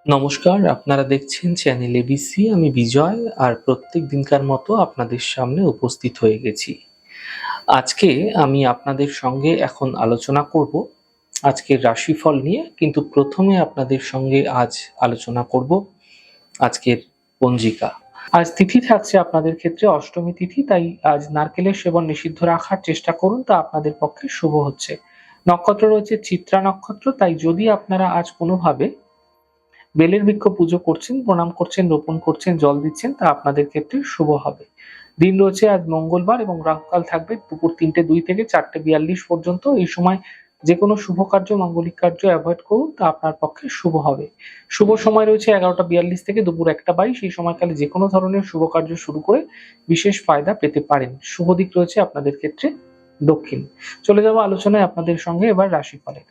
নমস্কার, আপনারা দেখছেন চ্যানেল এবিসি। আমি বিজয় আর প্রত্যেক দিনকার মতো আপনাদের সামনে উপস্থিত হয়ে গেছি। আজকে আমি আপনাদের সঙ্গে এখন আলোচনা করব আজকের রাশিফল নিয়ে, কিন্তু প্রথমে আপনাদের সঙ্গে আজ আলোচনা করব আজকের পঞ্জিকা। আজ তিথি থাকছে আপনাদের ক্ষেত্রে অষ্টমী তিথি, তাই আজ নারকেলের সেবন নিষিদ্ধ রাখার চেষ্টা করুন, তা আপনাদের পক্ষে শুভ হচ্ছে। নক্ষত্র রয়েছে চিত্রা নক্ষত্র, তাই যদি আপনারা আজ কোনোভাবে বেলের বৃক্ষ পুজো করছেন, প্রণাম করছেন, রোপণ করছেন, জল দিচ্ছেন, তা আপনাদের ক্ষেত্রে শুভ হবে। দিন রয়েছে আজ মঙ্গলবার এবং রাহুকাল থাকবে দুপুর ৩:০২ থেকে ৪:৪২ পর্যন্ত। এই সময় যে কোনো শুভ কার্য, মাঙ্গলিক কার্য অ্যাভয়েড করুন, তা আপনার পক্ষে শুভ হবে। শুভ সময় রয়েছে ১১:৪২ থেকে দুপুর ১:২২। এই সময়কালে যে কোনো ধরনের শুভ কার্য শুরু করে বিশেষ ফায়দা পেতে পারেন। শুভ দিক রয়েছে আপনাদের ক্ষেত্রে দক্ষিণ। চলে যাব আলোচনায় আপনাদের সঙ্গে এবার রাশিফলের।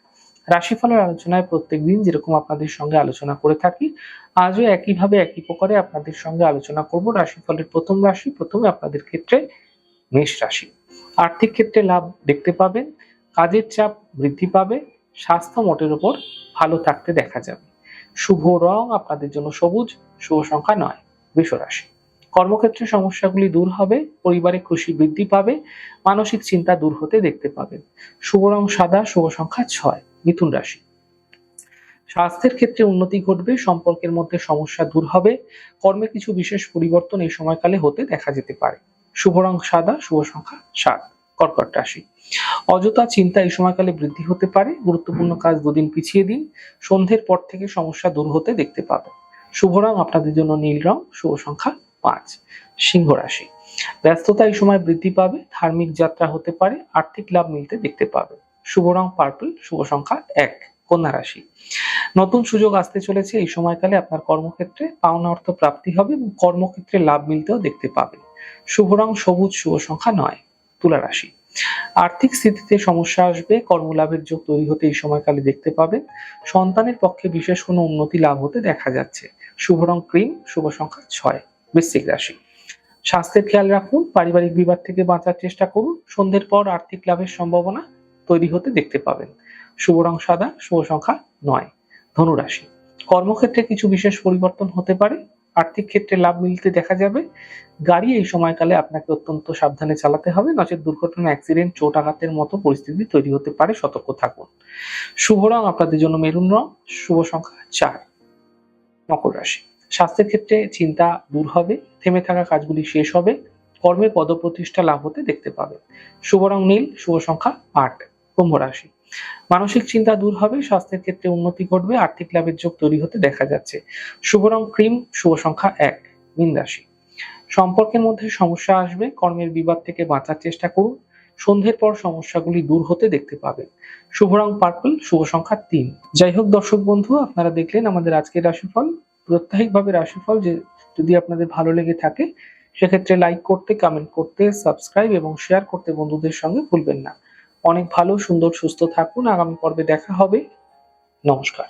রাশিফলের আলোচনায় প্রত্যেকদিন যেরকম আপনাদের সঙ্গে আলোচনা করে থাকি, আজও একইভাবে একই প্রকারে আপনাদের সঙ্গে আলোচনা করব রাশিফলের প্রথম রাশি। প্রথমে আপনাদের ক্ষেত্রে মেষ রাশি। আর্থিক ক্ষেত্রে লাভ দেখতে পাবেন, কাজের চাপ বৃদ্ধি পাবে, স্বাস্থ্য মোটের উপর ভালো থাকতে দেখা যাবে। শুভ রং আপনাদের জন্য সবুজ, শুভ সংখ্যা ৯। বৃষ রাশি। কর্মক্ষেত্রে সমস্যাগুলি দূর হবে, পরিবারে খুশি বৃদ্ধি পাবে, মানসিক চিন্তা দূর হতে দেখতে পাবেন। শুভ রং সাদা, শুভ সংখ্যা ৬। মিথুন রাশি। স্বাস্থ্যের ক্ষেত্রে উন্নতি ঘটবে, সম্পর্কের মধ্যে সমস্যা দূর হবে, কর্মে কিছু বিশেষ পরিবর্তন এই সময়কালে হতে দেখা যেতে পারে। শুভ রং সাদা, শুভ সংখ্যা ৭। কর্কট রাশি। অযথা চিন্তা এই সময়কালে বৃদ্ধি হতে পারে, গুরুত্বপূর্ণ কাজ দুদিন পিছিয়ে দিন, সন্ধ্যের পর থেকে সমস্যা দূর হতে দেখতে পাবেন। শুভ রং আপনাদের জন্য নীল রং, শুভ সংখ্যা ৫। সিংহ রাশি। ব্যস্ততা এই সময় বৃদ্ধি পাবে, ধার্মিক যাত্রা হতে পারে, আর্থিক লাভ মিলতে দেখতে পাবে। শুভ রং পার্পল, শুভ সংখ্যা ১। কন্যা রাশি। নতুন সুযোগ আসতে চলেছে এই সময়কালে, আপনার কর্মক্ষেত্রে পাওনা অর্থ প্রাপ্তি হবে এবং কর্মক্ষেত্রে লাভ মিলতেও দেখতে পাবেন। শুভ রং সবুজ, শুভ সংখ্যা ৯। তুলা রাশি। আর্থিক স্থিতিতে সমস্যা আসবে, কর্মলাভের যোগ তৈরি হতে এই সময়কালে দেখতে পাবেন। সন্তানের পক্ষে বিশেষ কোনো উন্নতি লাভ হতে দেখা যাচ্ছে। শুভ রং ক্রিম, শুভ সংখ্যা ৬। বৃশ্চিক রাশি। স্বাস্থ্যের খেয়াল রাখুন, পারিবারিক বিবাদ থেকে বাঁচার চেষ্টা করুন, সন্ধ্যের পর আর্থিক লাভের সম্ভাবনা তৈরি হতে দেখতে পাবেন। শুভ রং সাদা, শুভ সংখ্যা ৯। ধনুরাশি। কর্মক্ষেত্রে কিছু বিশেষ পরিবর্তন হতে পারে, আর্থিক ক্ষেত্রে লাভ মিলতে দেখা যাবে। গাড়ি এই সময়কালে আপনাকে অত্যন্ত সাবধানে চালাতে হবে, নচেত দুর্ঘটনা, অ্যাক্সিডেন্ট, চোট আঘাতের মতো পরিস্থিতি তৈরি হতে পারে, সতর্ক থাকুন। শুভ রং আপনাদের জন্য মেরুন রং, শুভ সংখ্যা ৪। মকর রাশি। স্বাস্থ্যের ক্ষেত্রে চিন্তা দূর হবে, থেমে থাকা কাজগুলি শেষ হবে, কর্মে পদপ্রতিষ্ঠা লাভ হতে দেখতে পাবে। শুভ রং নীল, শুভ সংখ্যা ৮। কুম্ভ রাশি। মানসিক চিন্তা দূর হবে, স্বাস্থ্যের ক্ষেত্রে উন্নতি ঘটবে, আর্থিক লাভের যোগ তৈরি হতে দেখা যাচ্ছে। শুভ রং ক্রিম, শুভ সংখ্যা ১। মীন রাশি। সম্পর্কের মধ্যে সমস্যা আসবে, কর্মের বিবাদ থেকে বাঁচার চেষ্টা করুন, সন্ধ্যের পর সমস্যাগুলি দূর হতে দেখতে পাবেন। শুভ রং পার্পল, শুভ সংখ্যা ৩। যাই হোক দর্শক বন্ধু, আপনারা দেখলেন আমাদের আজকের রাশিফল। প্রত্যাহিকভাবে রাশিফল যে যদি আপনাদের ভালো লেগে থাকে, সেক্ষেত্রে লাইক করতে, কমেন্ট করতে, সাবস্ক্রাইব এবং শেয়ার করতে বন্ধুদের সঙ্গে ভুলবেন না। অনেক ভালো, সুন্দর, সুস্থ থাকুন। আগামী পর্বে দেখা হবে। নমস্কার।